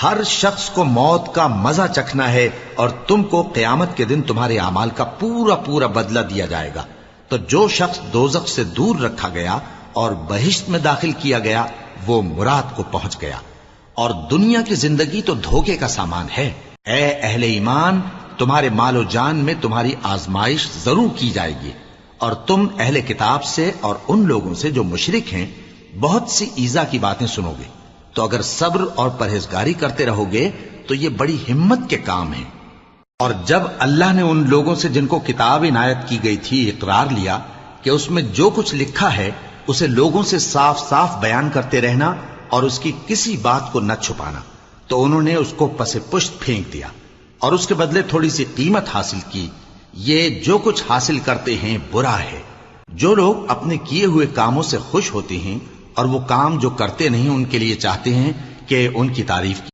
ہر شخص کو موت کا مزہ چکھنا ہے اور تم کو قیامت کے دن تمہارے اعمال کا پورا پورا بدلہ دیا جائے گا۔ تو جو شخص دوزخ سے دور رکھا گیا اور بہشت میں داخل کیا گیا وہ مراد کو پہنچ گیا، اور دنیا کی زندگی تو دھوکے کا سامان ہے۔ اے اہل ایمان، تمہارے مال و جان میں تمہاری آزمائش ضرور کی جائے گی، اور تم اہل کتاب سے اور ان لوگوں سے جو مشرک ہیں بہت سی ایذا کی باتیں سنو گے، تو اگر صبر اور پرہیزگاری کرتے رہو گے تو یہ بڑی ہمت کے کام ہیں۔ اور جب اللہ نے ان لوگوں سے جن کو کتاب عنایت کی گئی تھی اقرار لیا کہ اس میں جو کچھ لکھا ہے اسے لوگوں سے صاف صاف بیان کرتے رہنا اور اس کی کسی بات کو نہ چھپانا، تو انہوں نے اس کو پس پشت پھینک دیا اور اس کے بدلے تھوڑی سی قیمت حاصل کی۔ یہ جو کچھ حاصل کرتے ہیں برا ہے۔ جو لوگ اپنے کیے ہوئے کاموں سے خوش ہوتے ہیں اور وہ کام جو کرتے نہیں ان کے لیے چاہتے ہیں کہ ان کی تعریف کی